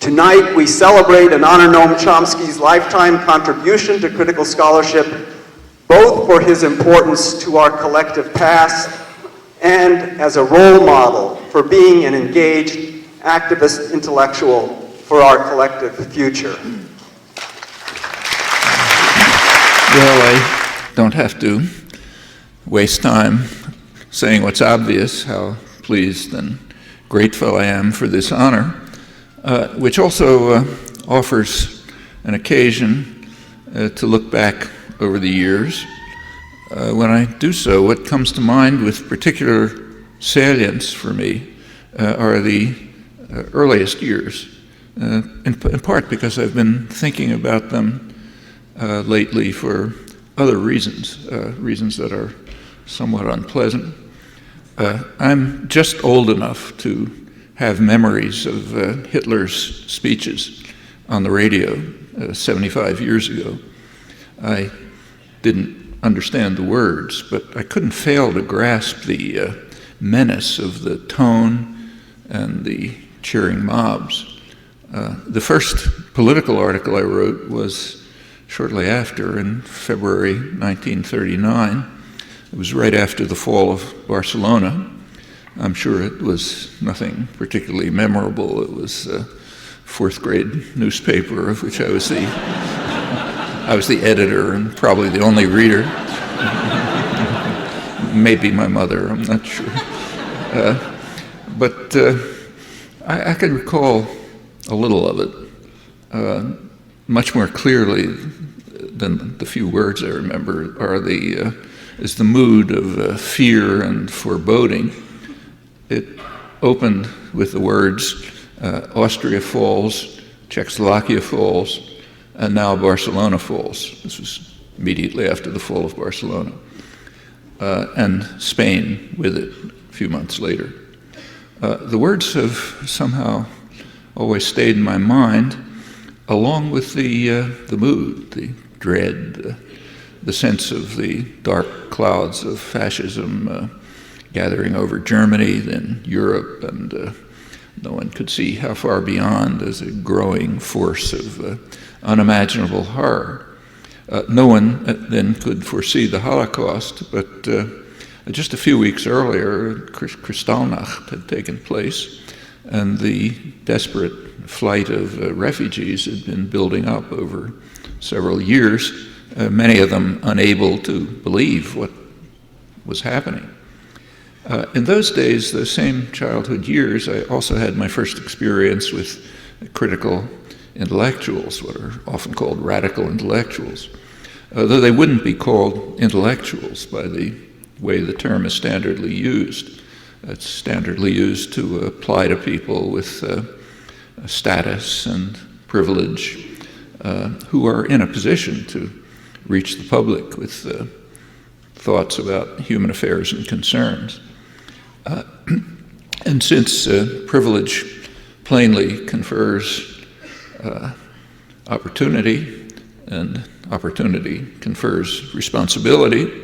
Tonight, we celebrate and honor Noam Chomsky's lifetime contribution to critical scholarship, both for his importance to our collective past and as a role model for being an engaged, activist intellectual for our collective future. Well, I don't have to waste time saying what's obvious, how pleased and grateful I am for this honor, which also offers an occasion to look back over the years. When I do so, what comes to mind with particular salience for me are the earliest years, in part because I've been thinking about them lately for other reasons, reasons that are somewhat unpleasant. I'm just old enough to have memories of Hitler's speeches on the radio 75 years ago. I didn't understand the words, but I couldn't fail to grasp the menace of the tone and the cheering mobs. The first political article I wrote was shortly after, in February 1939. It was right after the fall of Barcelona. I'm sure it was nothing particularly memorable. It was a fourth grade newspaper of which I was the editor and probably the only reader. Maybe my mother, I'm not sure. But I can recall a little of it much more clearly than the few words I remember is the mood of fear and foreboding. It opened with the words, Austria falls, Czechoslovakia falls, and now Barcelona falls. This was immediately after the fall of Barcelona. And Spain with it a few months later. The words have somehow always stayed in my mind, along with the mood, the dread, the sense of the dark clouds of fascism gathering over Germany, then Europe, and no one could see how far beyond as a growing force of unimaginable horror. No one then could foresee the Holocaust, but just a few weeks earlier, Kristallnacht had taken place, and the desperate flight of refugees had been building up over several years, many of them unable to believe what was happening. In those days, those same childhood years, I also had my first experience with critical intellectuals, what are often called radical intellectuals, though they wouldn't be called intellectuals by the way the term is standardly used. It's standardly used to apply to people with status and privilege who are in a position to reach the public with thoughts about human affairs and concerns. And since privilege plainly confers opportunity, and opportunity confers responsibility,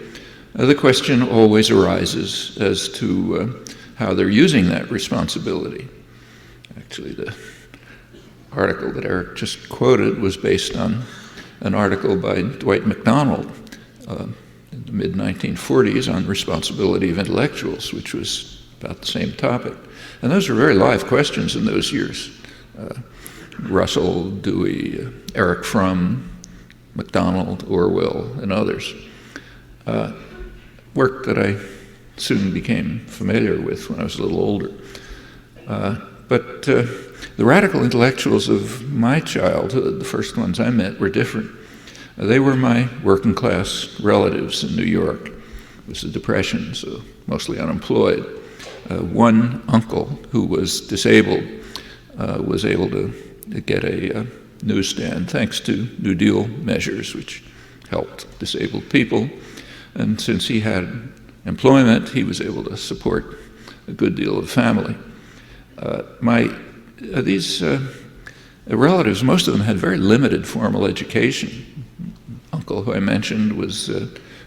the question always arises as to how they're using that responsibility. Actually, the article that Eric just quoted was based on an article by Dwight MacDonald in the mid-1940s on responsibility of intellectuals, which was about the same topic. And those were very live questions in those years. Russell, Dewey, Eric Fromm, MacDonald, Orwell, and others. Work that I soon became familiar with when I was a little older. But the radical intellectuals of my childhood, the first ones I met, were different. They were my working class relatives in New York. It was the Depression, so mostly unemployed. One uncle who was disabled was able to get a newsstand thanks to New Deal measures, which helped disabled people. And since he had employment, he was able to support a good deal of family. These relatives, most of them had very limited formal education. Uncle, who I mentioned, who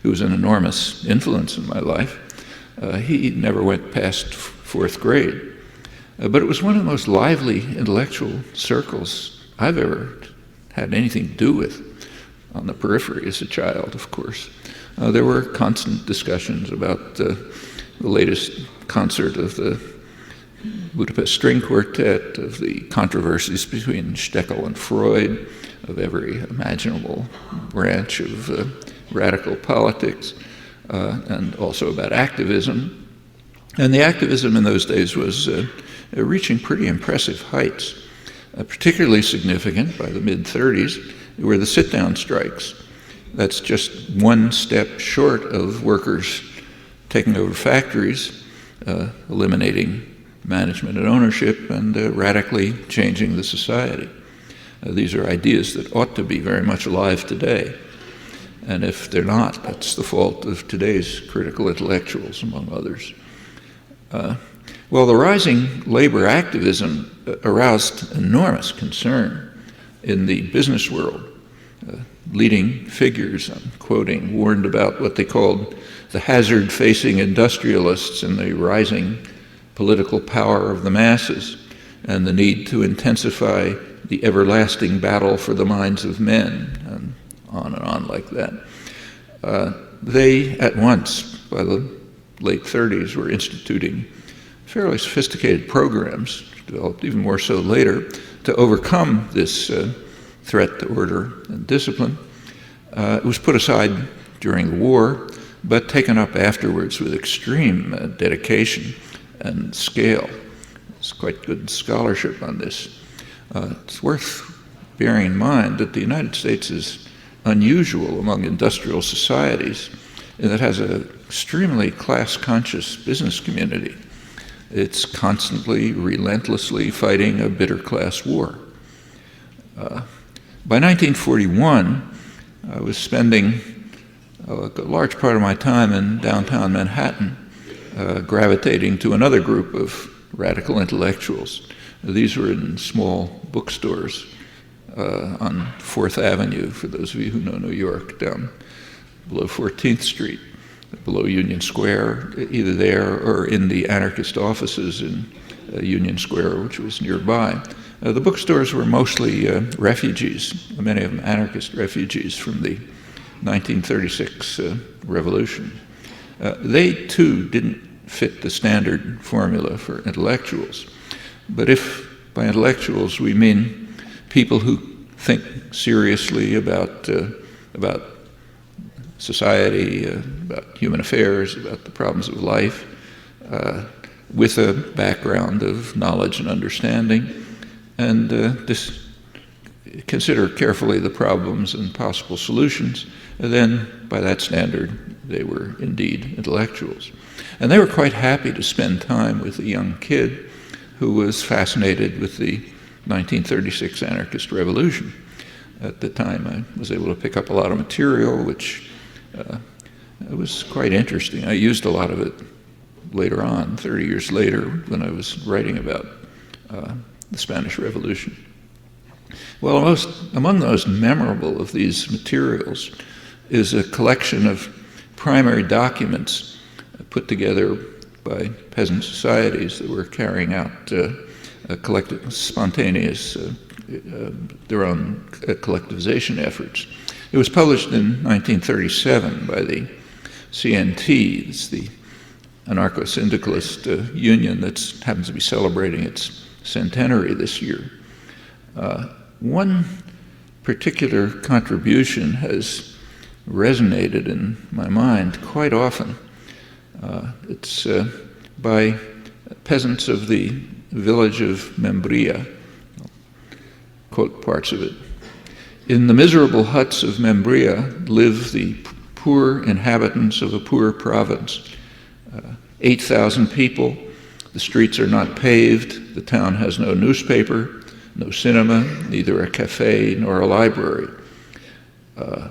was an enormous influence in my life. He never went past fourth grade. But it was one of the most lively intellectual circles I've ever had anything to do with, on the periphery as a child, of course. There were constant discussions about the latest concert of the Budapest String Quartet, of the controversies between Steckel and Freud, of every imaginable branch of radical politics, and also about activism. And the activism in those days was reaching pretty impressive heights. Particularly significant by the mid-30s were the sit-down strikes. That's just one step short of workers taking over factories, eliminating management and ownership, and radically changing the society. These are ideas that ought to be very much alive today. And if they're not, that's the fault of today's critical intellectuals, among others. Well, the rising labor activism aroused enormous concern in the business world. Leading figures, I'm quoting, warned about what they called the hazard-facing industrialists and the rising political power of the masses, and the need to intensify the everlasting battle for the minds of men, and on like that. They, at once, by the late 30s, were instituting fairly sophisticated programs, developed even more so later, to overcome this threat to order and discipline. It was put aside during the war, but taken up afterwards with extreme dedication and scale. There's quite good scholarship on this. It's worth bearing in mind that the United States is unusual among industrial societies in that it has an extremely class-conscious business community. It's constantly, relentlessly fighting a bitter class war. By 1941, I was spending a large part of my time in downtown Manhattan, gravitating to another group of radical intellectuals. These were in small bookstores on 4th Avenue, for those of you who know New York, down below 14th Street, below Union Square, either there or in the anarchist offices in Union Square, which was nearby. The bookstores were mostly refugees, many of them anarchist refugees from the 1936 revolution. They, too, didn't fit the standard formula for intellectuals. But if by intellectuals we mean people who think seriously about society, about human affairs, about the problems of life, with a background of knowledge and understanding, and consider carefully the problems and possible solutions, then by that standard they were indeed intellectuals. And they were quite happy to spend time with a young kid who was fascinated with the 1936 anarchist revolution. At the time I was able to pick up a lot of material, which it was quite interesting. I used a lot of it later on, 30 years later, when I was writing about the Spanish Revolution. Well, among the most memorable of these materials is a collection of primary documents put together by peasant societies that were carrying out collective, spontaneous, their own collectivization efforts. It was published in 1937 by the CNT, it's the anarcho-syndicalist union that happens to be celebrating its centenary this year. One particular contribution has resonated in my mind quite often. It's by peasants of the village of Membria. I'll quote parts of it. In the miserable huts of Membria live the poor inhabitants of a poor province. 8,000 people. The streets are not paved. The town has no newspaper, no cinema, neither a cafe nor a library.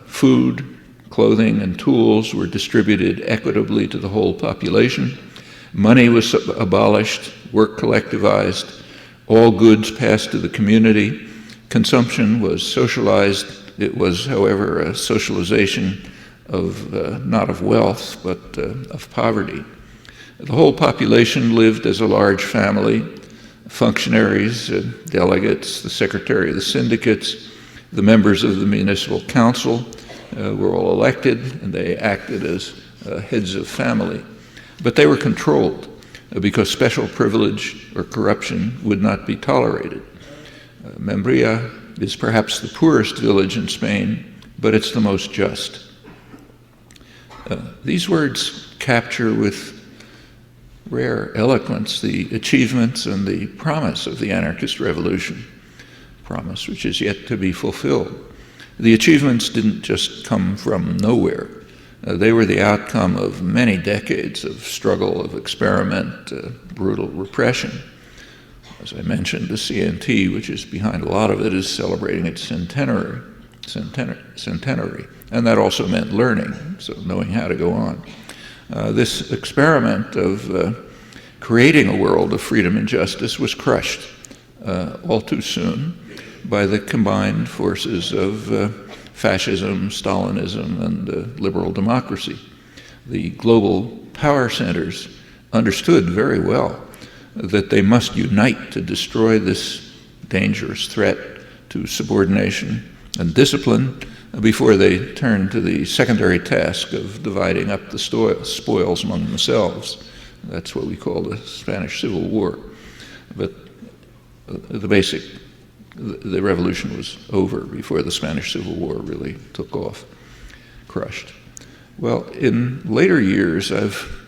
Food, clothing, and tools were distributed equitably to the whole population. Money was abolished, work collectivized, all goods passed to the community. Consumption was socialized. It was, however, a socialization of not of wealth, but of poverty. The whole population lived as a large family. functionaries, delegates, the secretary of the syndicates, the members of the municipal council were all elected, and they acted as heads of family. But they were controlled because special privilege or corruption would not be tolerated. Membrilla is perhaps the poorest village in Spain, but it's the most just. These words capture with rare eloquence the achievements and the promise of the anarchist revolution, promise which is yet to be fulfilled. The achievements didn't just come from nowhere. They were the outcome of many decades of struggle, of experiment, brutal repression. As I mentioned, the CNT, which is behind a lot of it, is celebrating its centenary. And that also meant learning, so knowing how to go on. This experiment of creating a world of freedom and justice was crushed all too soon by the combined forces of fascism, Stalinism, and liberal democracy. The global power centers understood very well that they must unite to destroy this dangerous threat to subordination and discipline before they turned to the secondary task of dividing up the spoils among themselves. That's what we call the Spanish Civil War. But the revolution was over before the Spanish Civil War really took off, crushed. Well, in later years, I've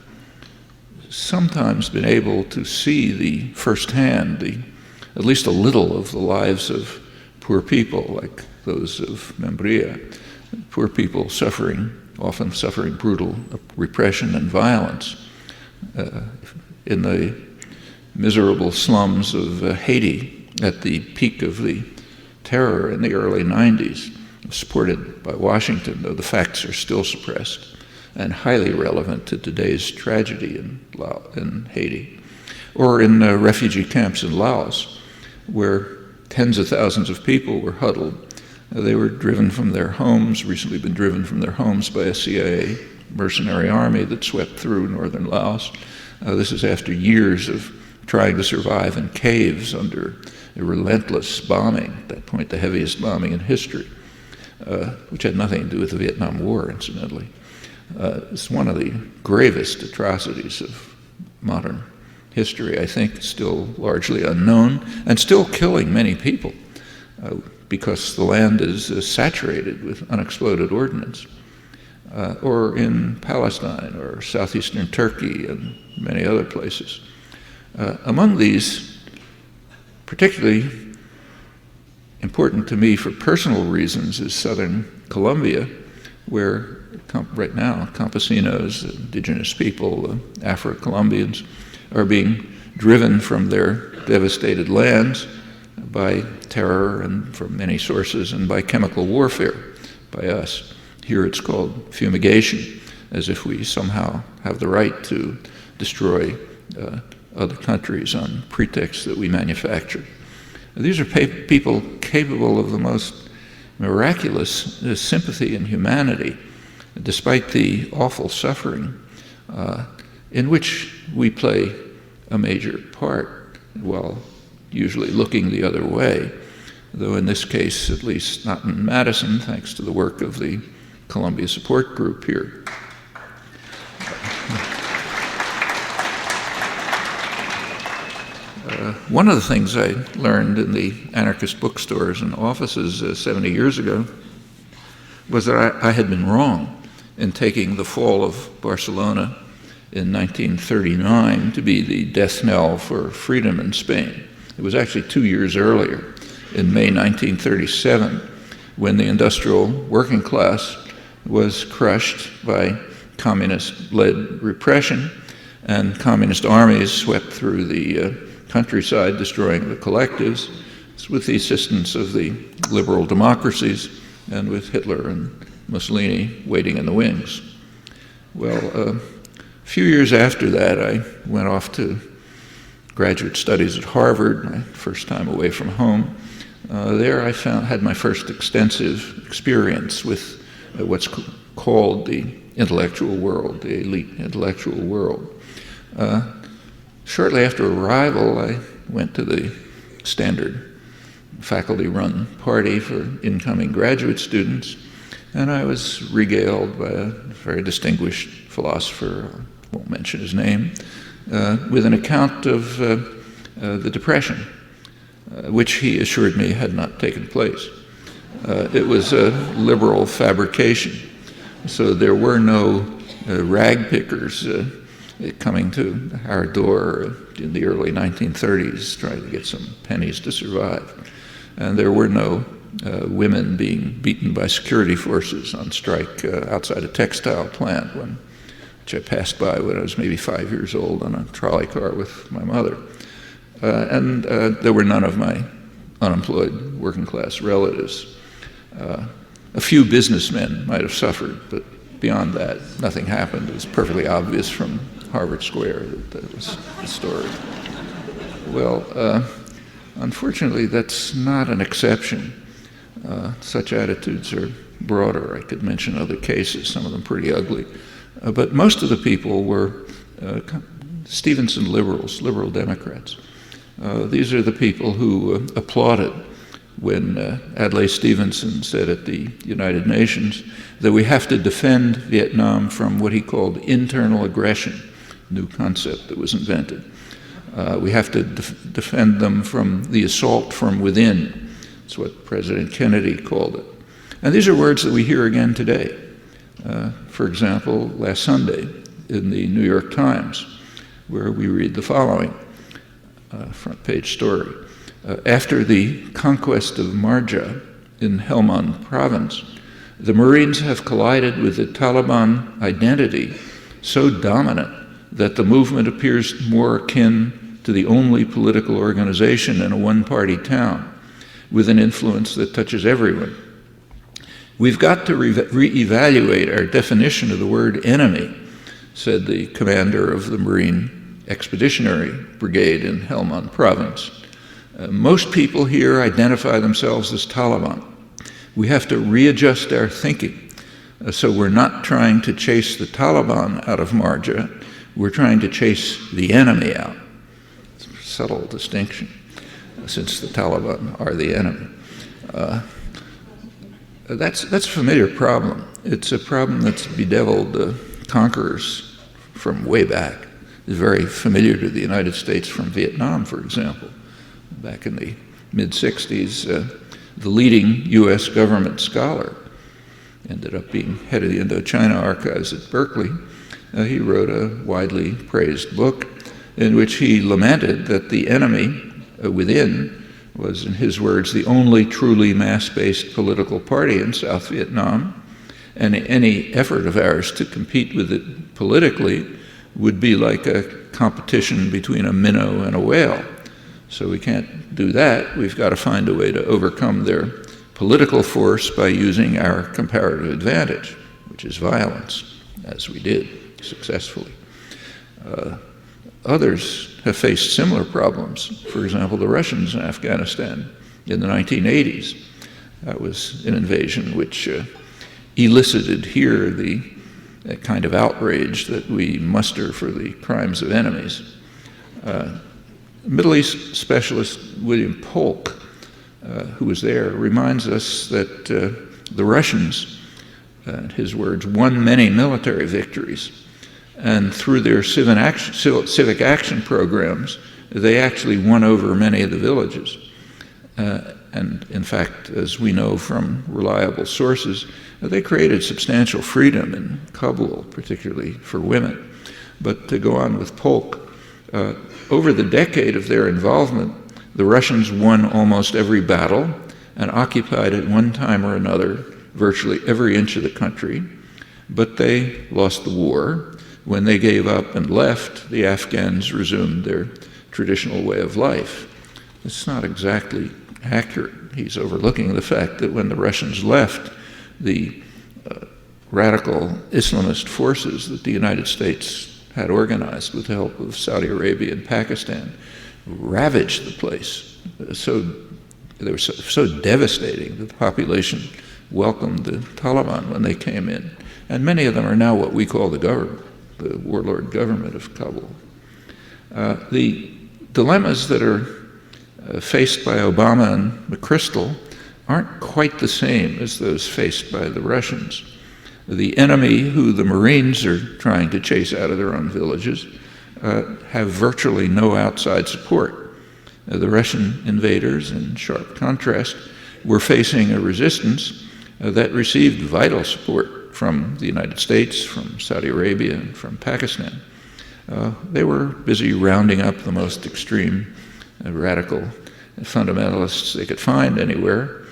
sometimes been able to see firsthand at least a little of the lives of poor people, like those of Membrilla, poor people often suffering brutal repression and violence in the miserable slums of Haiti at the peak of the terror in the early 90s, supported by Washington, though the facts are still suppressed and highly relevant to today's tragedy in Haiti, or in refugee camps in Laos, where tens of thousands of people were huddled. They were driven from their homes, recently been driven from their homes by a CIA mercenary army that swept through northern Laos. This is after years of trying to survive in caves under a relentless bombing, at that point the heaviest bombing in history, which had nothing to do with the Vietnam War, incidentally. It's one of the gravest atrocities of modern history, I think, still largely unknown, and still killing many people because the land is saturated with unexploded ordnance. Or in Palestine or southeastern Turkey and many other places. Among these, particularly important to me for personal reasons, is southern Colombia, where right now campesinos, indigenous people, Afro-Colombians, are being driven from their devastated lands by terror and from many sources, and by chemical warfare by us. Here it's called fumigation, as if we somehow have the right to destroy other countries on pretext that we manufacture. These are people capable of the most miraculous sympathy and humanity, despite the awful suffering in which we play a major part, while usually looking the other way, though in this case, at least not in Madison, thanks to the work of the Columbia Support Group here. One of the things I learned in the anarchist bookstores and offices 70 years ago was that I had been wrong in taking the fall of Barcelona in 1939 to be the death knell for freedom in Spain. It was actually 2 years earlier, in May 1937, when the industrial working class was crushed by communist-led repression, and communist armies swept through the countryside, destroying the collectives, with the assistance of the liberal democracies and with Hitler and Mussolini waiting in the wings. Well, a few years after that, I went off to graduate studies at Harvard, my first time away from home. There I had my first extensive experience with what's called the intellectual world, the elite intellectual world. Shortly after arrival, I went to the standard faculty-run party for incoming graduate students, and I was regaled by a very distinguished philosopher, I won't mention his name, with an account of the Depression, which he assured me had not taken place. It was a liberal fabrication, so there were no rag pickers coming to our door in the early 1930s trying to get some pennies to survive. And there were no women being beaten by security forces on strike outside a textile plant, which I passed by when I was maybe 5 years old on a trolley car with my mother. And there were none of my unemployed working class relatives. A few businessmen might have suffered, but beyond that, nothing happened. It was perfectly obvious from Harvard Square that was the story. Well, unfortunately, that's not an exception. Such attitudes are broader. I could mention other cases, some of them pretty ugly. But most of the people were Stevenson liberals, liberal Democrats. These are the people who applauded when Adlai Stevenson said at the United Nations that we have to defend Vietnam from what he called internal aggression, new concept that was invented. We have to defend them from the assault from within. That's what President Kennedy called it. And these are words that we hear again today. For example, last Sunday in the New York Times, where we read the following front page story. After the conquest of Marja in Helmand province, the Marines have collided with the Taliban identity so dominant that the movement appears more akin to the only political organization in a one-party town, with an influence that touches everyone. We've got to reevaluate our definition of the word enemy, said the commander of the Marine Expeditionary Brigade in Helmand province. Most people here identify themselves as Taliban. We have to readjust our thinking. So we're not trying to chase the Taliban out of Marja, we're trying to chase the enemy out. It's a subtle distinction, since the Taliban are the enemy. That's a familiar problem. It's a problem that's bedeviled conquerors from way back. It's very familiar to the United States from Vietnam, for example. Back in the mid-60s, the leading U.S. government scholar ended up being head of the Indochina archives at Berkeley. He wrote a widely praised book in which he lamented that the enemy within was, in his words, the only truly mass-based political party in South Vietnam, and any effort of ours to compete with it politically would be like a competition between a minnow and a whale. So we can't do that. We've got to find a way to overcome their political force by using our comparative advantage, which is violence, as we did successfully. Others have faced similar problems. For example, the Russians in Afghanistan in the 1980s. That was an invasion which elicited here the kind of outrage that we muster for the crimes of enemies. Middle East specialist William Polk, who was there, reminds us that the Russians, in his words, won many military victories, and through their civic action programs, they actually won over many of the villages. And in fact, as we know from reliable sources, they created substantial freedom in Kabul, particularly for women. But to go on with Polk, over the decade of their involvement, the Russians won almost every battle and occupied at one time or another virtually every inch of the country, but they lost the war. When they gave up and left, the Afghans resumed their traditional way of life. It's not exactly accurate. He's overlooking the fact that when the Russians left, the radical Islamist forces that the United States had organized with the help of Saudi Arabia and Pakistan ravaged the place. They were so devastating that the population welcomed the Taliban when they came in. And many of them are now what we call the government, the warlord government of Kabul. The dilemmas that are faced by Obama and McChrystal aren't quite the same as those faced by the Russians. The enemy, who the Marines are trying to chase out of their own villages, have virtually no outside support. The Russian invaders, in sharp contrast, were facing a resistance that received vital support from the United States, from Saudi Arabia, and from Pakistan. They were busy rounding up the most extreme radical fundamentalists they could find anywhere,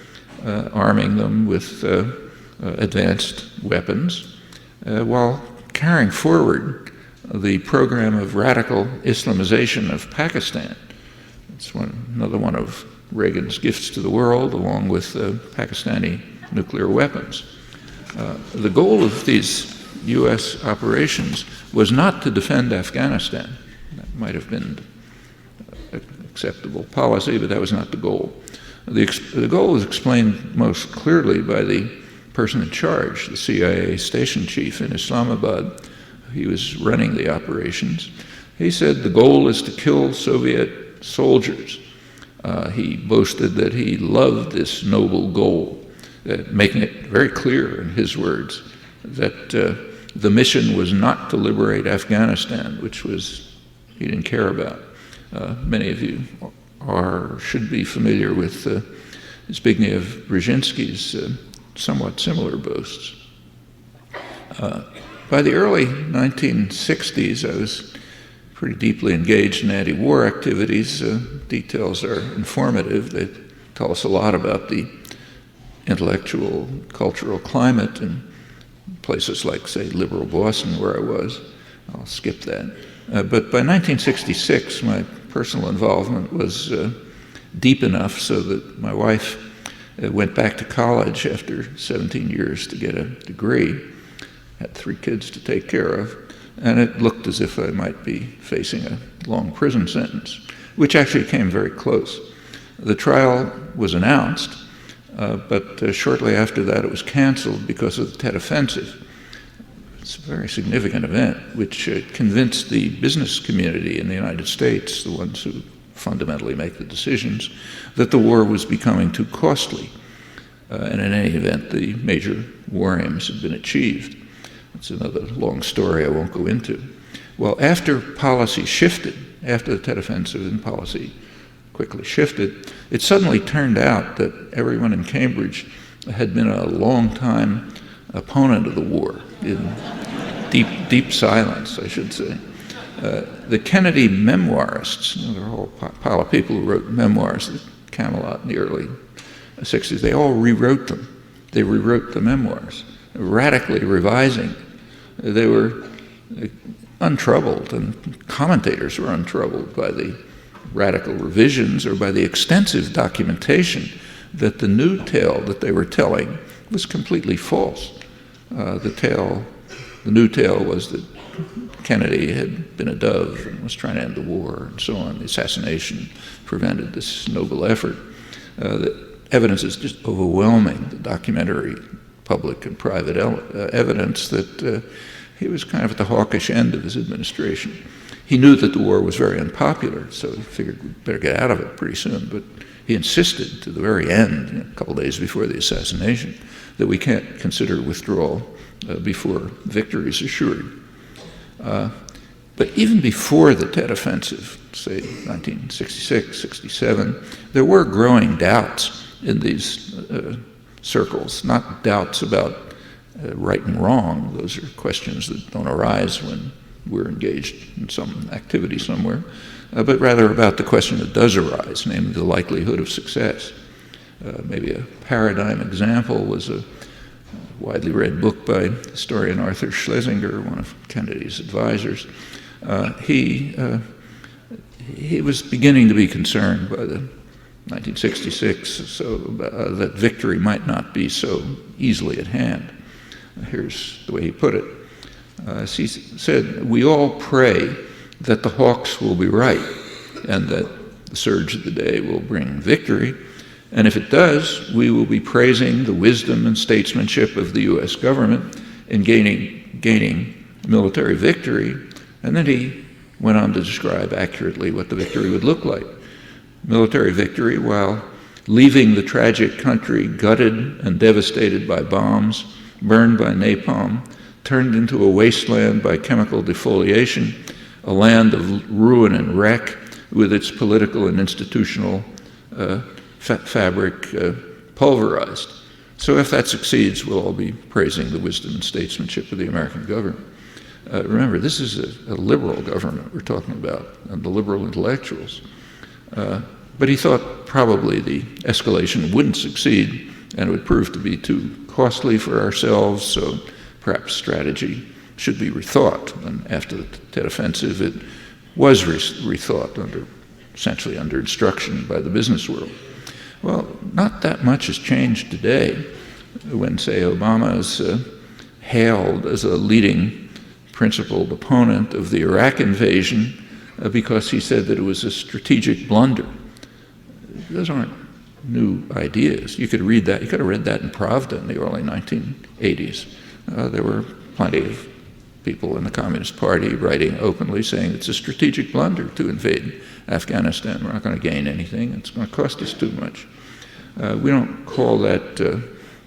arming them with advanced weapons, while carrying forward the program of radical Islamization of Pakistan. It's another one of Reagan's gifts to the world, along with Pakistani nuclear weapons. The goal of these U.S. operations was not to defend Afghanistan. That might have been acceptable policy, but that was not the goal. The goal was explained most clearly by the person in charge, the CIA station chief in Islamabad. He was running the operations. He said the goal is to kill Soviet soldiers. He boasted that he loved this noble goal, making it very clear in his words that the mission was not to liberate Afghanistan, which he didn't care about. Many of you should be familiar with Zbigniew Brzezinski's somewhat similar boasts. By the early 1960s, I was pretty deeply engaged in anti-war activities. Details are informative. They tell us a lot about the intellectual, cultural climate in places like, say, liberal Boston, where I was. I'll skip that. But by 1966, my personal involvement was deep enough so that my wife went back to college after 17 years to get a degree, had 3 kids to take care of, and it looked as if I might be facing a long prison sentence, which actually came very close. The trial was announced, but shortly after that it was canceled because of the Tet Offensive. It's a very significant event, which convinced the business community in the United States, the ones who fundamentally make the decisions, that the war was becoming too costly. And in any event, the major war aims had been achieved. It's another long story I won't go into. Well, after policy shifted, after the Tet Offensive and policy quickly shifted, it suddenly turned out that everyone in Cambridge had been a long-time opponent of the war, in deep silence, I should say. The Kennedy memoirists, there were a whole pile of people who wrote memoirs at Camelot in the early 60s, they all rewrote them. They rewrote the memoirs, radically revising. They were untroubled, and commentators were untroubled by the radical revisions or by the extensive documentation that the new tale that they were telling was completely false. The new tale was that Kennedy had been a dove and was trying to end the war and so on. The assassination prevented this noble effort. The evidence is just overwhelming, the documentary, public and private evidence that he was kind of at the hawkish end of his administration. He knew that the war was very unpopular, so he figured we'd better get out of it pretty soon, but he insisted to the very end, a couple days before the assassination, that we can't consider withdrawal before victory is assured. But even before the Tet Offensive, say 1966, 67, there were growing doubts in these circles, not doubts about right and wrong. Those are questions that don't arise when we're engaged in some activity somewhere, but rather about the question that does arise, namely the likelihood of success. Maybe a paradigm example was a widely read book by historian Arthur Schlesinger, one of Kennedy's advisors. He was beginning to be concerned by the 1966, that victory might not be so easily at hand. Here's the way he put it. He said, "We all pray that the Hawks will be right and that the surge of the day will bring victory. And if it does, we will be praising the wisdom and statesmanship of the U.S. government in gaining military victory." And then he went on to describe accurately what the victory would look like. Military victory, while leaving the tragic country gutted and devastated by bombs, burned by napalm, turned into a wasteland by chemical defoliation, a land of ruin and wreck with its political and institutional fabric pulverized. So if that succeeds, we'll all be praising the wisdom and statesmanship of the American government. Remember, this is a liberal government we're talking about, and the liberal intellectuals. But he thought probably the escalation wouldn't succeed, and it would prove to be too costly for ourselves, so perhaps strategy should be rethought. And after the Tet Offensive, it was rethought essentially under instruction by the business world. Well, not that much has changed today when, say, Obama is hailed as a leading principled opponent of the Iraq invasion because he said that it was a strategic blunder. Those aren't new ideas. You could read that. You could have read that in Pravda in the early 1980s. There were plenty of people in the Communist Party writing openly saying it's a strategic blunder to invade Afghanistan. We're not going to gain anything. It's going to cost us too much. We don't call that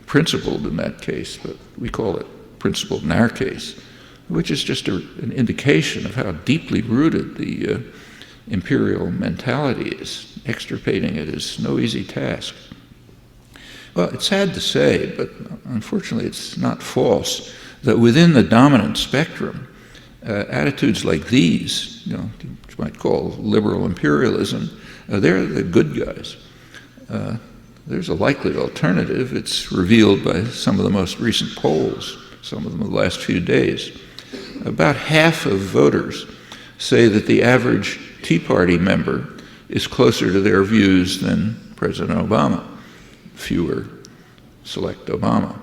principled in that case, but we call it principled in our case, which is just an indication of how deeply rooted the imperial mentality is. Extirpating it is no easy task. Well, it's sad to say, but unfortunately it's not false, that within the dominant spectrum, attitudes like these, you might call liberal imperialism, they're the good guys. There's a likely alternative. It's revealed by some of the most recent polls, some of them in the last few days. About half of voters say that the average Tea Party member is closer to their views than President Obama. Fewer select Obama.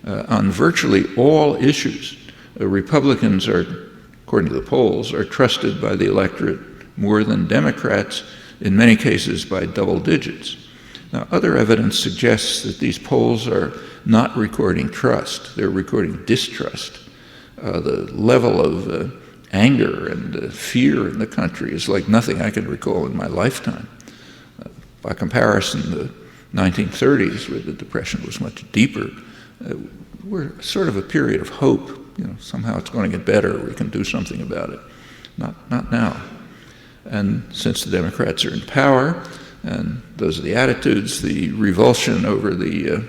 On virtually all issues, Republicans are, according to the polls, are trusted by the electorate more than Democrats, in many cases by double digits. Now, other evidence suggests that these polls are not recording trust, they're recording distrust. The level of anger and fear in the country is like nothing I can recall in my lifetime. By comparison, the 1930s, where the Depression was much deeper, were sort of a period of hope. Somehow it's going to get better, we can do something about it. Not now. And since the Democrats are in power, and those are the attitudes, the revulsion over the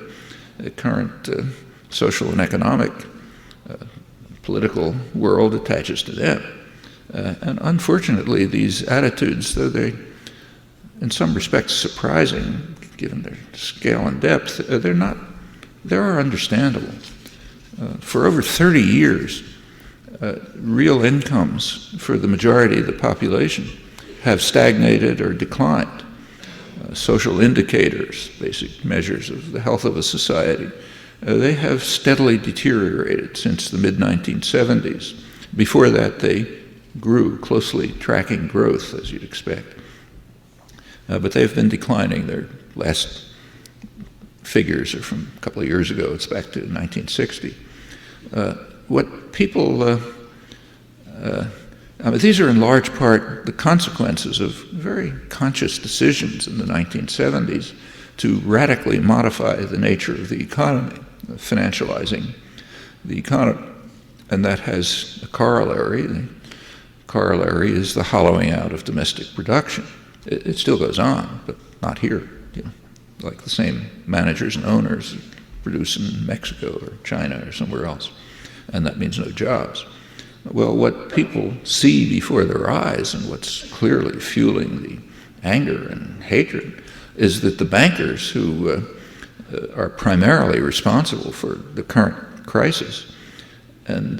current social and economic political world attaches to them. And unfortunately, these attitudes, though they, in some respects, surprising, given their scale and depth, they are understandable. For over 30 years, real incomes for the majority of the population have stagnated or declined. Social indicators, basic measures of the health of a society, they have steadily deteriorated since the mid-1970s. Before that, they grew, closely tracking growth, as you'd expect. But they've been declining. Their last figures are from a couple of years ago. It's back to 1960. What people, these are in large part the consequences of very conscious decisions in the 1970s to radically modify the nature of the economy, financializing the economy. And that has a corollary. The corollary is the hollowing out of domestic production. It still goes on, but not here. Like the same managers and owners produce in Mexico or China or somewhere else. And that means no jobs. Well, what people see before their eyes and what's clearly fueling the anger and hatred is that the bankers who are primarily responsible for the current crisis and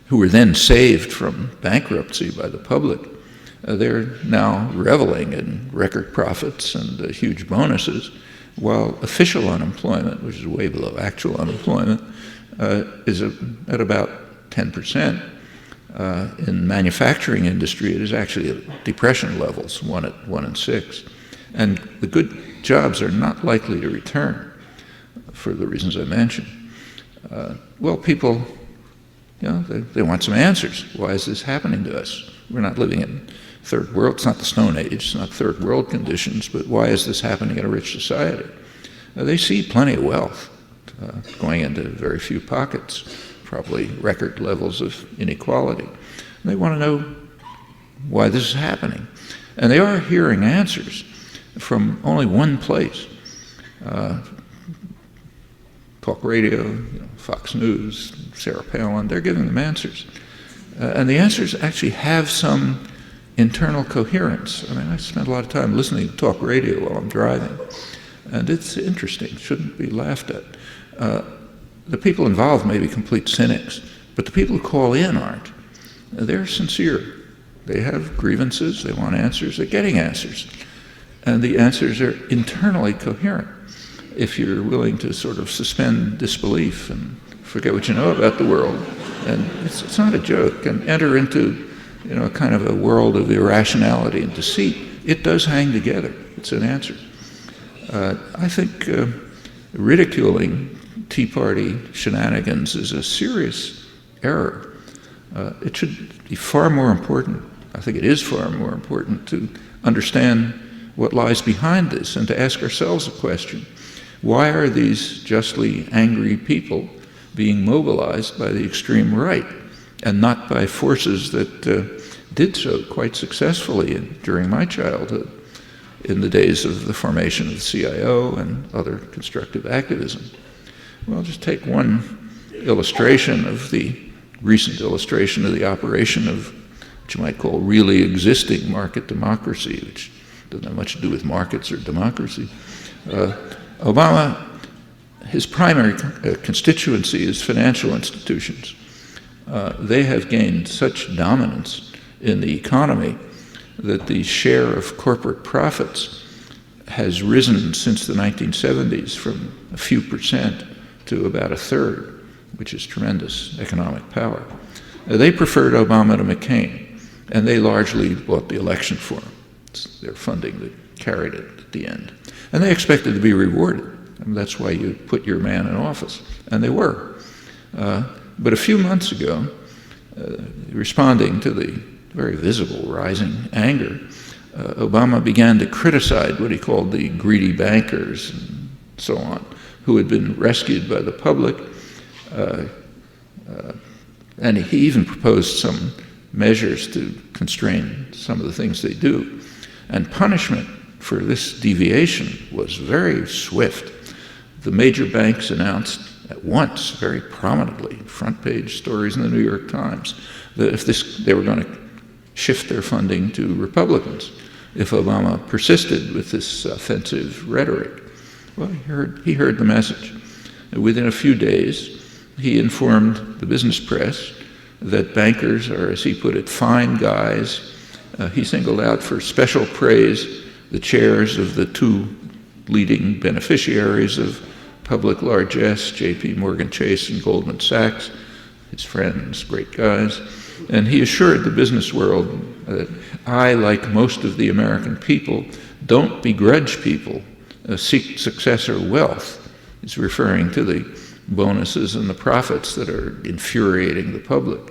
who were then saved from bankruptcy by the public, they're now reveling in record profits and huge bonuses, while official unemployment, which is way below actual unemployment, is at about 10%. In manufacturing industry, it is actually at depression levels, 1 in 6. And the good jobs are not likely to return for the reasons I mentioned. Well, people, they want some answers. Why is this happening to us? We're not living in third world. It's not the Stone Age. It's not third world conditions. But why is this happening in a rich society? They see plenty of wealth going into very few pockets, probably record levels of inequality. And they want to know why this is happening. And they are hearing answers from only one place. Talk radio, Fox News, Sarah Palin, they're giving them answers. And the answers actually have some internal coherence. I mean, I spend a lot of time listening to talk radio while I'm driving. And it's interesting, shouldn't be laughed at. The people involved may be complete cynics, but the people who call in aren't. They're sincere. They have grievances, they want answers, they're getting answers. And the answers are internally coherent. If you're willing to sort of suspend disbelief and forget what you know about the world, and it's not a joke, and enter into a kind of a world of irrationality and deceit, it does hang together. It's an answer. I think ridiculing Tea Party shenanigans is a serious error. It should be far more important, I think it is far more important, to understand what lies behind this and to ask ourselves a question. Why are these justly angry people being mobilized by the extreme right and not by forces that did so quite successfully during my childhood, in the days of the formation of the CIO and other constructive activism? Well, just take one illustration of the recent illustration of the operation of what you might call really existing market democracy, which doesn't have much to do with markets or democracy. Obama, his primary constituency is financial institutions. They have gained such dominance in the economy that the share of corporate profits has risen since the 1970s from a few percent to about a third, which is tremendous economic power. They preferred Obama to McCain, and they largely bought the election for him. It's their funding that carried it at the end. And they expected to be rewarded. And that's why you put your man in office. And they were. But a few months ago, responding to the very visible rising anger, Obama began to criticize what he called the greedy bankers and so on, who had been rescued by the public. And he even proposed some measures to constrain some of the things they do. And punishment for this deviation was very swift. The major banks announced at once, very prominently, front page stories in the New York Times, that if they were going to shift their funding to Republicans if Obama persisted with this offensive rhetoric. Well, he heard the message. Within a few days, he informed the business press that bankers are, as he put it, fine guys. He singled out for special praise the chairs of the two leading beneficiaries of public largesse, J.P. Morgan Chase and Goldman Sachs, his friends, great guys. And he assured the business world that I, like most of the American people, don't begrudge people seek success or wealth. He's referring to the bonuses and the profits that are infuriating the public.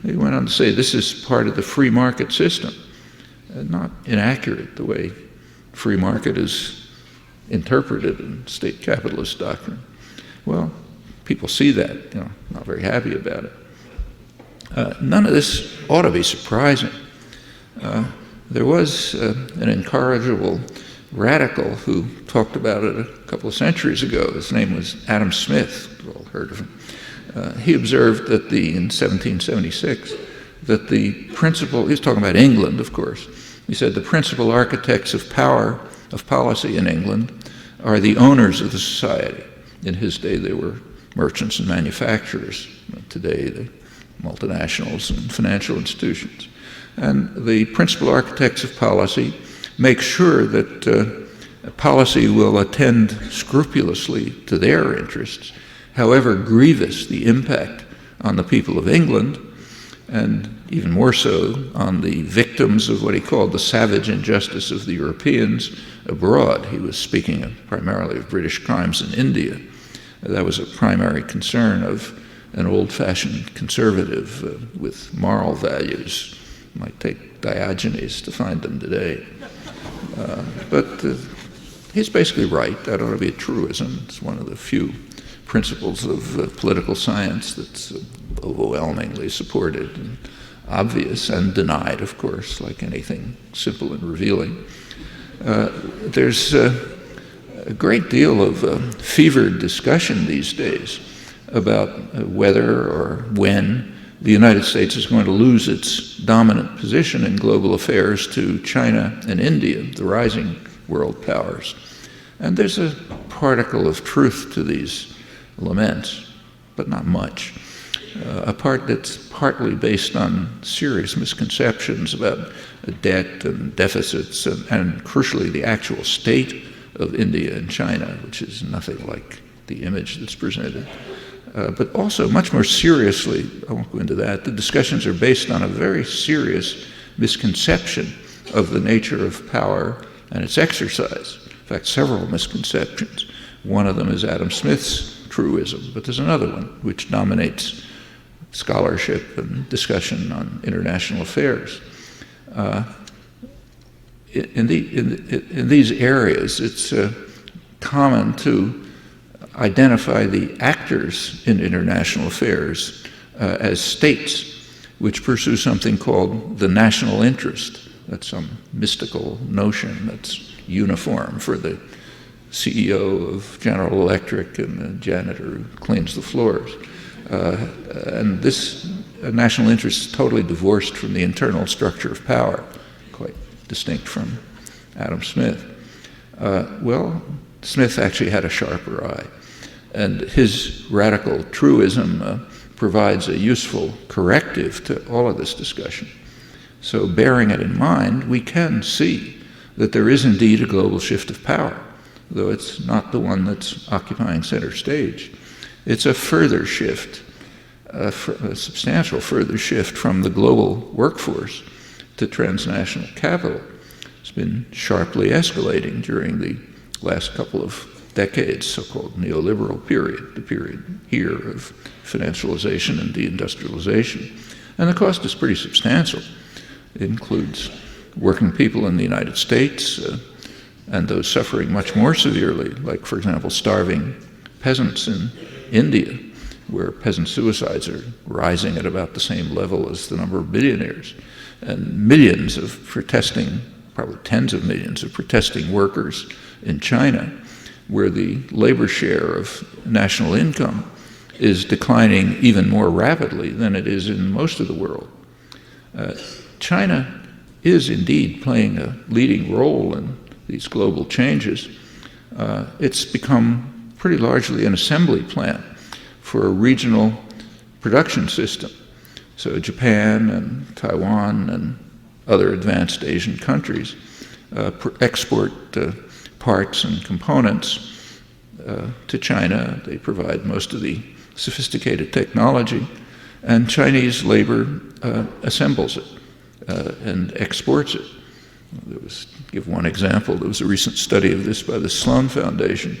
He went on to say this is part of the free market system. Not inaccurate the way free market is interpreted in state capitalist doctrine. Well, people see that, not very happy about it. None of this ought to be surprising. There was an incorrigible radical who talked about it a couple of centuries ago. His name was Adam Smith. You've all heard of him. He observed that in 1776, that the principal, he was talking about England, of course, he said the principal architects of power, of policy in England, are the owners of the society. In his day, they were merchants and manufacturers. Today, the multinationals and financial institutions. And the principal architects of policy make sure that policy will attend scrupulously to their interests, however grievous the impact on the people of England, and even more so on the victims of what he called the savage injustice of the Europeans abroad. He was speaking primarily of British crimes in India. That was a primary concern of an old-fashioned conservative with moral values Might take Diogenes to find them today. But he's basically right. That ought to be a truism. It's one of the few principles of political science that's overwhelmingly supported and obvious and denied, of course, like anything simple and revealing. There's a great deal of fevered discussion these days about whether or when the United States is going to lose its dominant position in global affairs to China and India, the rising world powers. And there's a particle of truth to these laments, but not much. A part that's partly based on serious misconceptions about debt and deficits and crucially the actual state of India and China, which is nothing like the image that's presented. But also, much more seriously, I won't go into that, the discussions are based on a very serious misconception of the nature of power and its exercise. In fact, several misconceptions. One of them is Adam Smith's truism, but there's another one which dominates scholarship and discussion on international affairs. In these areas, it's common to identify the actors in international affairs as states which pursue something called the national interest. That's some mystical notion that's uniform for the CEO of General Electric and the janitor who cleans the floors. And this national interest is totally divorced from the internal structure of power, quite distinct from Adam Smith. Well, Smith actually had a sharper eye, and his radical truism provides a useful corrective to all of this discussion. So bearing it in mind, we can see that there is indeed a global shift of power, though it's not the one that's occupying center stage. It's a further shift, a substantial further shift from the global workforce to transnational capital. It's been sharply escalating during the last couple of decades, so-called neoliberal period, the period here of financialization and deindustrialization. And the cost is pretty substantial. It includes working people in the United States and those suffering much more severely, like, for example, starving peasants in India, where peasant suicides are rising at about the same level as the number of billionaires, and millions of protesting, probably tens of millions of protesting workers in China, where the labor share of national income is declining even more rapidly than it is in most of the world. China is indeed playing a leading role in these global changes. It's become pretty largely an assembly plant for a regional production system. So Japan and Taiwan and other advanced Asian countries export parts and components to China. They provide most of the sophisticated technology, and Chinese labor assembles it and exports it. Give one example. There was a recent study of this by the Sloan Foundation,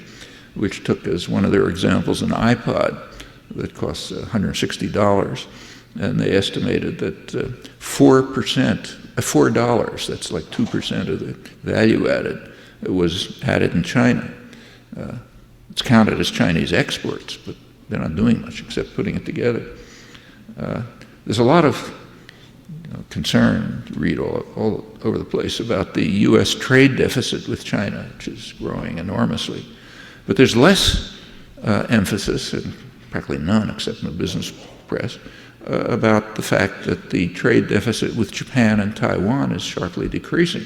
which took as one of their examples an iPod that costs $160, and they estimated that $4, that's like 2% of the value added, was added in China. It's counted as Chinese exports, but they're not doing much except putting it together. There's a lot of concern to read all over the place about the U.S. trade deficit with China, which is growing enormously. But there's less emphasis, and practically none except in the business press, about the fact that the trade deficit with Japan and Taiwan is sharply decreasing.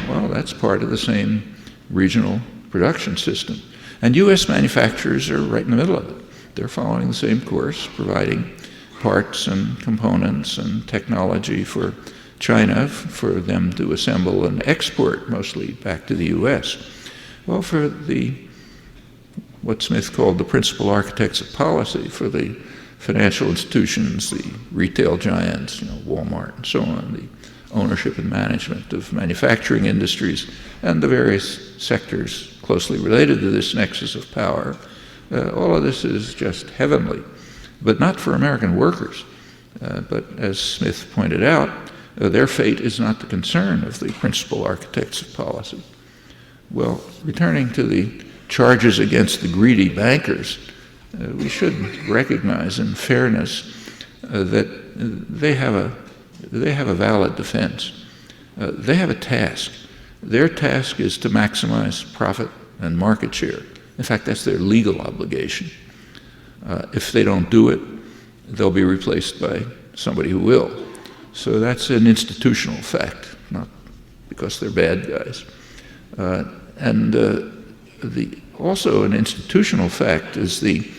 Well, that's part of the same regional production system. And U.S. manufacturers are right in the middle of it. They're following the same course, providing parts and components and technology for China for them to assemble and export, mostly back to the U.S. Well, for what Smith called the principal architects of policy, for the financial institutions, the retail giants, Walmart and so on, the ownership and management of manufacturing industries, and the various sectors closely related to this nexus of power, all of this is just heavenly. But not for American workers. But as Smith pointed out, Their fate is not the concern of the principal architects of policy. Well, returning to the charges against the greedy bankers, we should recognize in fairness that they have a valid defense. They have a task. Their task is to maximize profit and market share. In fact, that's their legal obligation. If they don't do it, they'll be replaced by somebody who will. So that's an institutional fact, not because they're bad guys. Also an institutional fact is the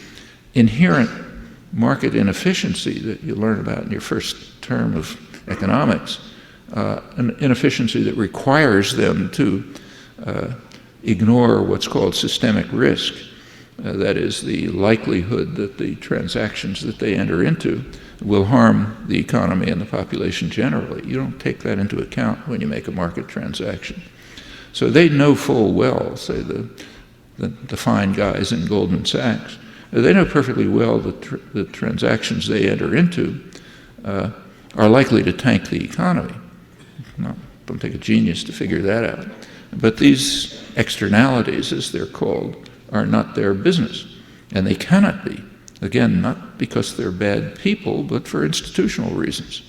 inherent market inefficiency that you learn about in your first term of economics, an inefficiency that requires them to ignore what's called systemic risk. That is, the likelihood that the transactions that they enter into will harm the economy and the population generally. You don't take that into account when you make a market transaction. So they know full well, say the fine guys in Goldman Sachs, they know perfectly well that the transactions they enter into are likely to tank the economy. No, don't take a genius to figure that out. But these externalities, as they're called, are not their business. And they cannot be. Again, not because they're bad people, but for institutional reasons.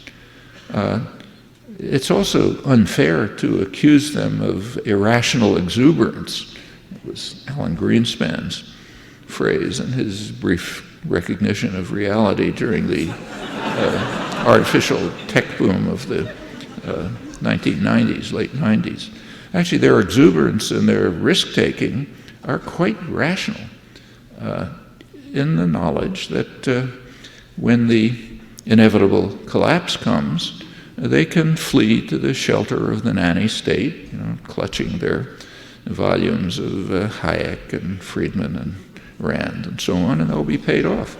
It's also unfair to accuse them of irrational exuberance. It was Alan Greenspan's phrase in his brief recognition of reality during the artificial tech boom of the 1990s, late 90s. Actually, their exuberance and their risk-taking are quite rational in the knowledge that when the inevitable collapse comes, they can flee to the shelter of the nanny state, clutching their volumes of Hayek and Friedman and Rand and so on, and they'll be paid off.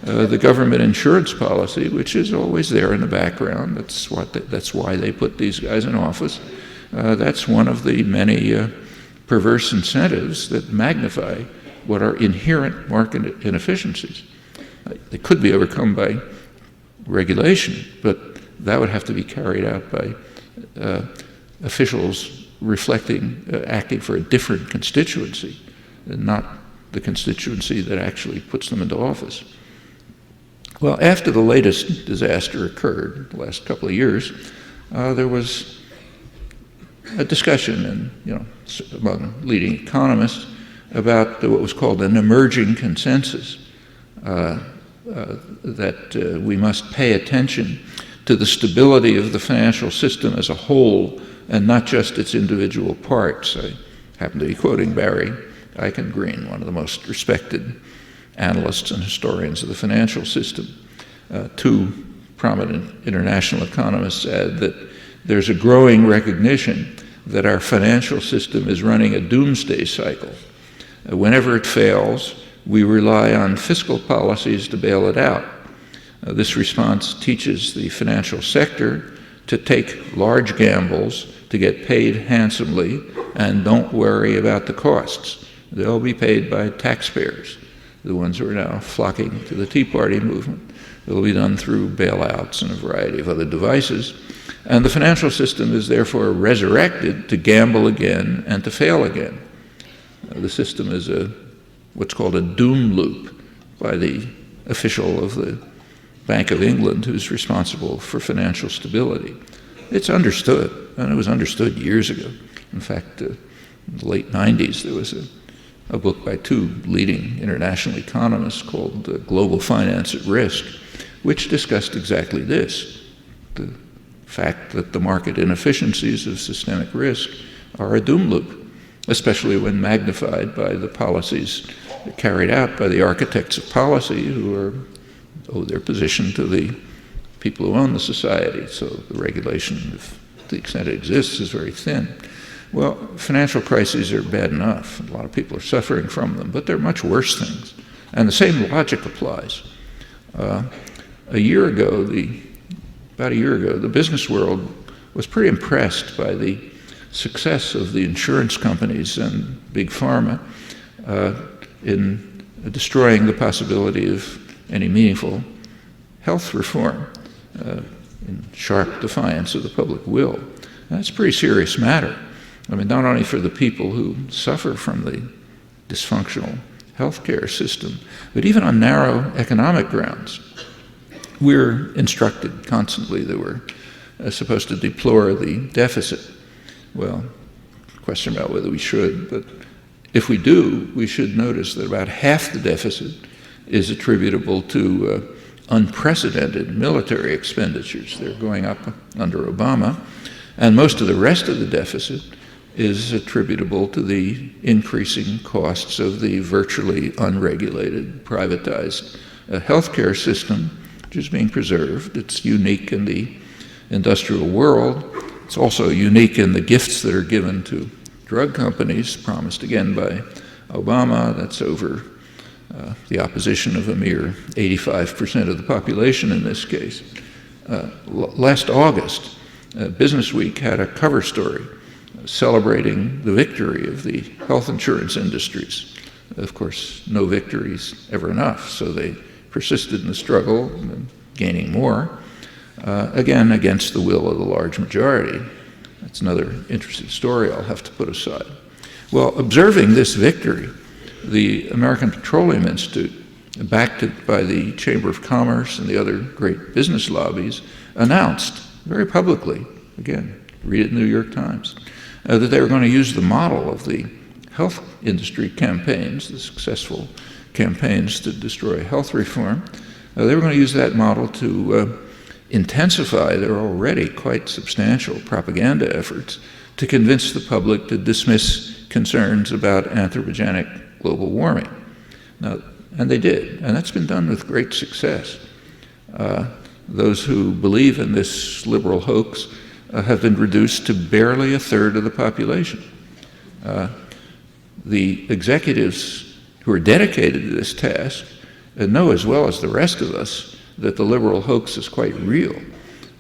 The government insurance policy, which is always there in the background, that's why they put these guys in office, that's one of the many perverse incentives that magnify what are inherent market inefficiencies. They could be overcome by regulation, but that would have to be carried out by officials acting for a different constituency, and not the constituency that actually puts them into office. Well, after the latest disaster occurred, the last couple of years, there was a discussion among leading economists about what was called an emerging consensus, that we must pay attention to the stability of the financial system as a whole and not just its individual parts. I happen to be quoting Barry Eichengreen, one of the most respected analysts and historians of the financial system. Two prominent international economists said that there's a growing recognition that our financial system is running a doomsday cycle. Whenever it fails, we rely on fiscal policies to bail it out. This response teaches the financial sector to take large gambles, to get paid handsomely, and don't worry about the costs. They'll be paid by taxpayers, the ones who are now flocking to the Tea Party movement. It'll be done through bailouts and a variety of other devices. And the financial system is therefore resurrected to gamble again and to fail again. The system is what's called a doom loop by the official of the Bank of England who's responsible for financial stability. It's understood, and it was understood years ago. In fact, in the late 90s, there was a book by two leading international economists called Global Finance at Risk, which discussed exactly this, the fact that the market inefficiencies of systemic risk are a doom loop, especially when magnified by the policies carried out by the architects of policy who owe their position to the people who own the society. So the regulation, if to the extent it exists, is very thin. Well, financial crises are bad enough. A lot of people are suffering from them, but they're much worse things. And the same logic applies. About a year ago, the business world was pretty impressed by the success of the insurance companies and big pharma in destroying the possibility of any meaningful health reform. in sharp defiance of the public will. And that's a pretty serious matter. I mean, not only for the people who suffer from the dysfunctional healthcare system, but even on narrow economic grounds. We're instructed constantly that we're supposed to deplore the deficit. Well, question about whether we should, but if we do, we should notice that about half the deficit is attributable to unprecedented military expenditures. They're going up under Obama, and most of the rest of the deficit is attributable to the increasing costs of the virtually unregulated, privatized healthcare system, which is being preserved. It's unique in the industrial world. It's also unique in the gifts that are given to drug companies, promised again by Obama. That's over the opposition of a mere 85% of the population in this case. Last August, Business Week had a cover story celebrating the victory of the health insurance industries. Of course, no victory's ever enough, so they persisted in the struggle, gaining more, again, against the will of the large majority. That's another interesting story I'll have to put aside. Well, observing this victory, the American Petroleum Institute, backed by the Chamber of Commerce and the other great business lobbies, announced very publicly, again, read it in the New York Times, that they were going to use the model of the health industry campaigns, the successful campaigns to destroy health reform. They were going to use that model to intensify their already quite substantial propaganda efforts to convince the public to dismiss concerns about anthropogenic global warming. Now, and they did, and that's been done with great success. Those who believe in this liberal hoax have been reduced to barely a third of the population. The executives who are dedicated to this task know as well as the rest of us that the liberal hoax is quite real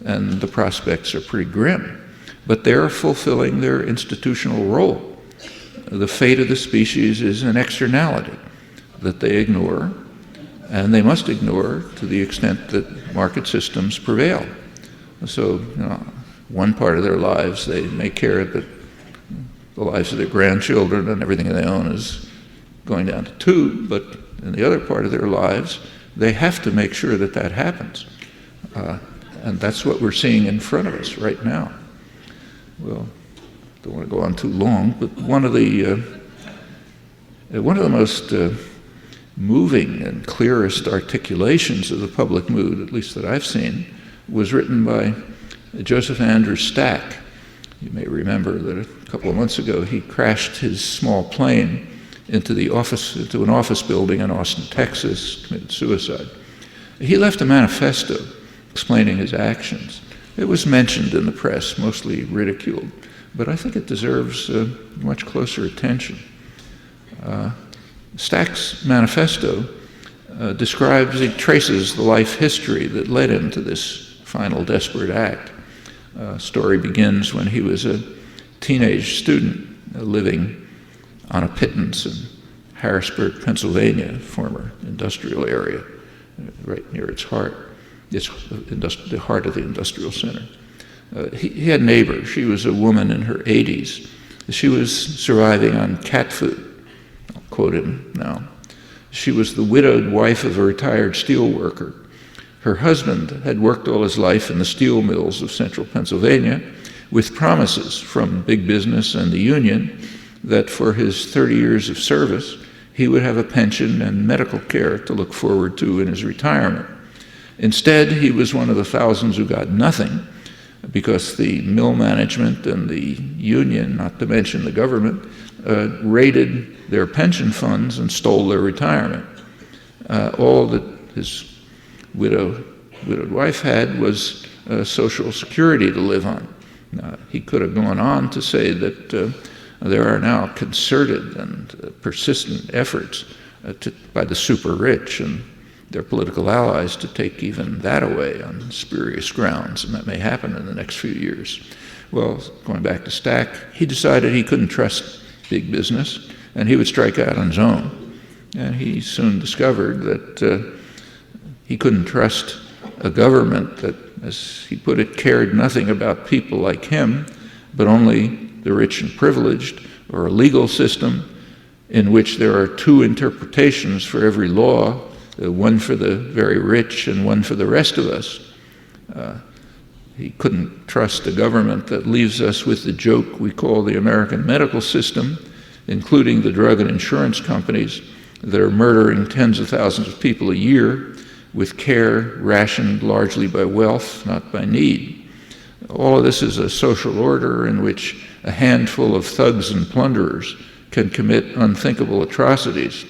and the prospects are pretty grim, but they're fulfilling their institutional role. The fate of the species is an externality that they ignore, and they must ignore to the extent that market systems prevail. So, one part of their lives they may care that the lives of their grandchildren and everything they own is going down to two, but in the other part of their lives, they have to make sure that that happens. And that's what we're seeing in front of us right now. Well, don't want to go on too long, but one of the most moving and clearest articulations of the public mood, at least that I've seen, was written by Joseph Andrew Stack. You may remember that a couple of months ago he crashed his small plane into an office building in Austin, Texas, committed suicide. He left a manifesto explaining his actions. It was mentioned in the press, mostly ridiculed, but I think it deserves much closer attention. Stack's manifesto traces the life history that led him to this final desperate act. Story begins when he was a teenage student living on a pittance in Harrisburg, Pennsylvania, former industrial area, right near its heart. It's the heart of the industrial center. He had a neighbor. She was a woman in her 80s. She was surviving on cat food. I'll quote him now. She was the widowed wife of a retired steel worker. Her husband had worked all his life in the steel mills of central Pennsylvania with promises from big business and the union that for his 30 years of service, he would have a pension and medical care to look forward to in his retirement. Instead, he was one of the thousands who got nothing because the mill management and the union, not to mention the government, raided their pension funds and stole their retirement. All that his widowed wife had was Social Security to live on. He could have gone on to say that there are now concerted and persistent efforts by the super rich and their political allies to take even that away on spurious grounds, and that may happen in the next few years. Well, going back to Stack, he decided he couldn't trust big business, and he would strike out on his own. And he soon discovered that he couldn't trust a government that, as he put it, cared nothing about people like him, but only the rich and privileged, or a legal system in which there are two interpretations for every law, one for the very rich and one for the rest of us. He couldn't trust a government that leaves us with the joke we call the American medical system, including the drug and insurance companies that are murdering tens of thousands of people a year with care rationed largely by wealth, not by need. All of this is a social order in which a handful of thugs and plunderers can commit unthinkable atrocities.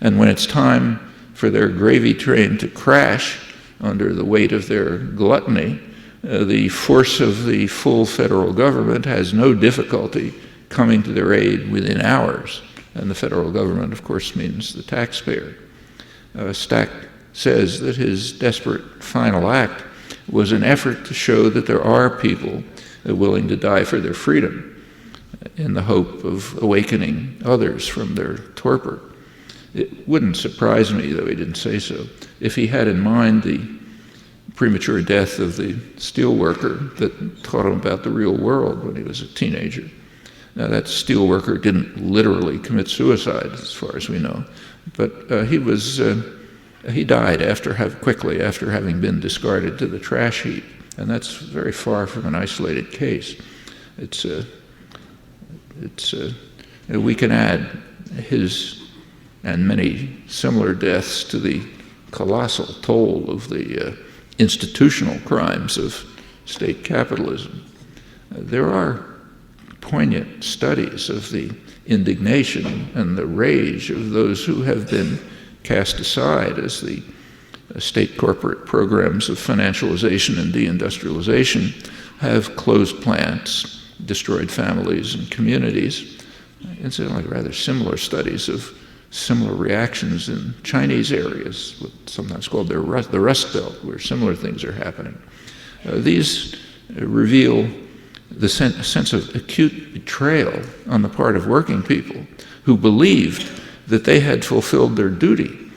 And when it's time for their gravy train to crash under the weight of their gluttony, the force of the full federal government has no difficulty coming to their aid within hours. And the federal government, of course, means the taxpayer. Stack says that his desperate final act was an effort to show that there are people willing to die for their freedom in the hope of awakening others from their torpor. It wouldn't surprise me, though he didn't say so, if he had in mind the premature death of the steel worker that taught him about the real world when he was a teenager. Now, that steel worker didn't literally commit suicide, as far as we know, but he died quickly after having been discarded to the trash heap, and that's very far from an isolated case. We can add his and many similar deaths to the colossal toll of the institutional crimes of state capitalism. There are poignant studies of the indignation and the rage of those who have been cast aside as the state corporate programs of financialization and deindustrialization have closed plants, destroyed families and communities. Incidentally, rather similar studies of similar reactions in Chinese areas, what's sometimes called the Rust Belt, where similar things are happening. These reveal the sense of acute betrayal on the part of working people who believed that they had fulfilled their duty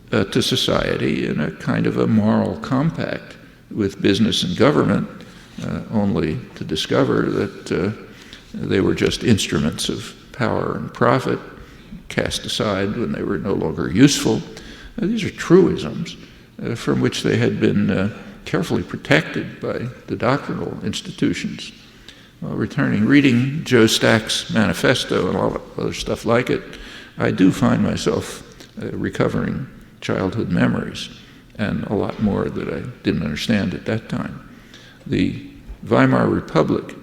to society in a kind of a moral compact with business and government, only to discover that they were just instruments of power and profit, cast aside when they were no longer useful. These are truisms from which they had been carefully protected by the doctrinal institutions. While reading Joe Stack's manifesto and all other stuff like it, I do find myself recovering childhood memories and a lot more that I didn't understand at that time. The Weimar Republic,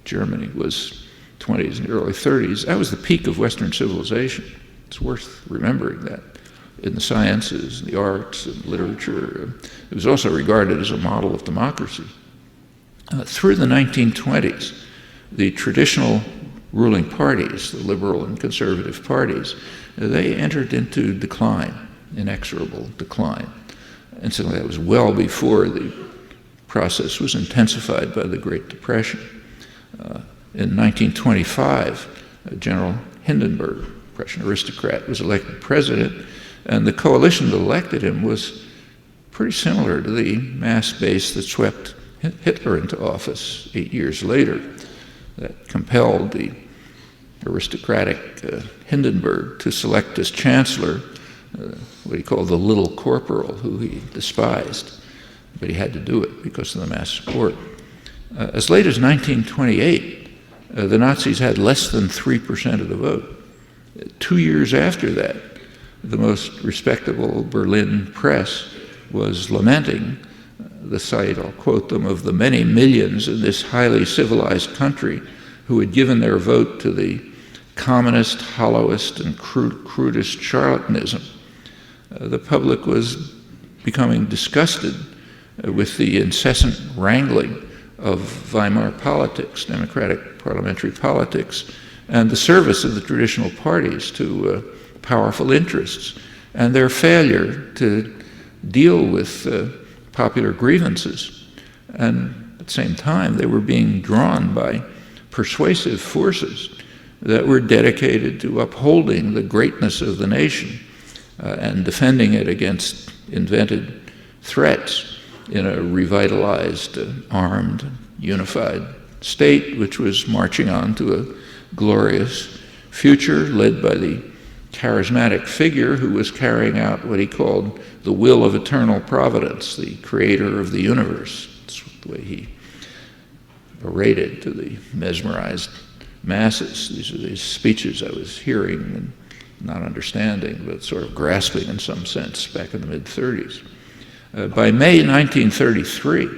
Germany, was 20s and early 30s. That was the peak of Western civilization. It's worth remembering that. In the sciences, the arts, and literature, it was also regarded as a model of democracy. Through the 1920s, the traditional ruling parties, the liberal and conservative parties, they entered into decline, inexorable decline. Incidentally, that was well before the process was intensified by the Great Depression. In 1925, General Hindenburg, Prussian aristocrat, was elected president, and the coalition that elected him was pretty similar to the mass base that swept Hitler into office 8 years later, that compelled the aristocratic Hindenburg to select as chancellor what he called the little corporal, who he despised, but he had to do it because of the mass support. As late as 1928, the Nazis had less than 3% of the vote. 2 years after that, the most respectable Berlin press was lamenting the sight, I'll quote them, of the many millions in this highly civilized country who had given their vote to the commonest, hollowest, and crudest charlatanism. The public was becoming disgusted with the incessant wrangling of Weimar politics, democratic parliamentary politics, and the service of the traditional parties to powerful interests, and their failure to deal with popular grievances. And at the same time, they were being drawn by persuasive forces that were dedicated to upholding the greatness of the nation and defending it against invented threats. in a revitalized, armed, unified state, which was marching on to a glorious future led by the charismatic figure who was carrying out what he called the will of eternal providence, the creator of the universe. That's the way he orated to the mesmerized masses. These are these speeches I was hearing and not understanding, but sort of grasping in some sense back in the mid-30s. By May 1933,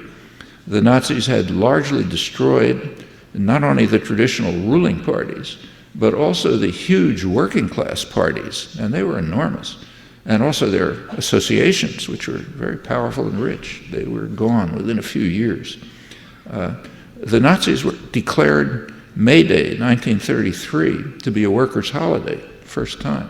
the Nazis had largely destroyed not only the traditional ruling parties, but also the huge working class parties, and they were enormous, and also their associations, which were very powerful and rich. They were gone within a few years. The Nazis declared May Day 1933 to be a workers' holiday, first time.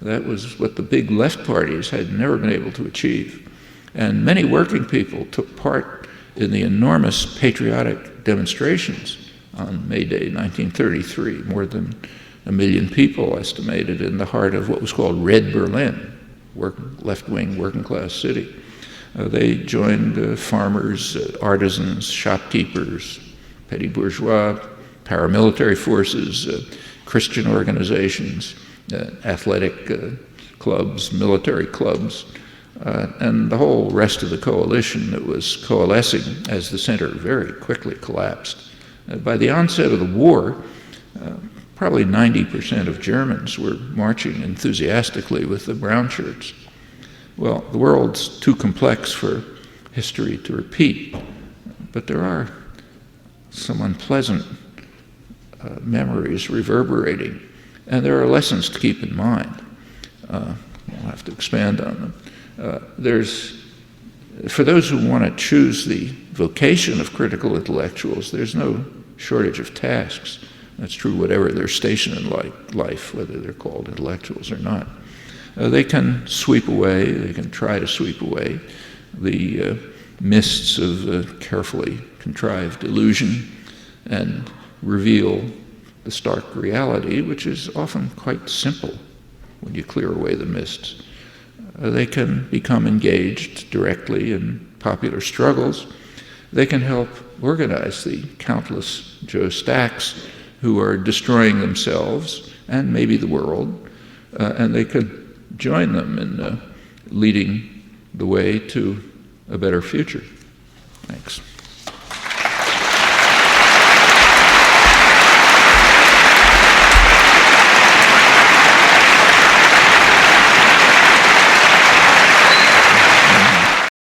That was what the big left parties had never been able to achieve. And many working people took part in the enormous patriotic demonstrations on May Day 1933. More than 1 million people estimated in the heart of what was called Red Berlin, left-wing working-class city. They joined farmers, artisans, shopkeepers, petty bourgeois, paramilitary forces, Christian organizations, athletic clubs, military clubs, and the whole rest of the coalition that was coalescing as the center very quickly collapsed. By the onset of the war, probably 90% of Germans were marching enthusiastically with the brown shirts. Well, the world's too complex for history to repeat, but there are some unpleasant memories reverberating, and there are lessons to keep in mind. I'll have to expand on them. For those who want to choose the vocation of critical intellectuals, there's no shortage of tasks. That's true whatever their station in life, whether they're called intellectuals or not. They can sweep away, they can try to sweep away the mists of carefully contrived illusion and reveal the stark reality, which is often quite simple when you clear away the mists. They can become engaged directly in popular struggles. They can help organize the countless Joe Stacks who are destroying themselves and maybe the world, and they could join them in leading the way to a better future. Thanks.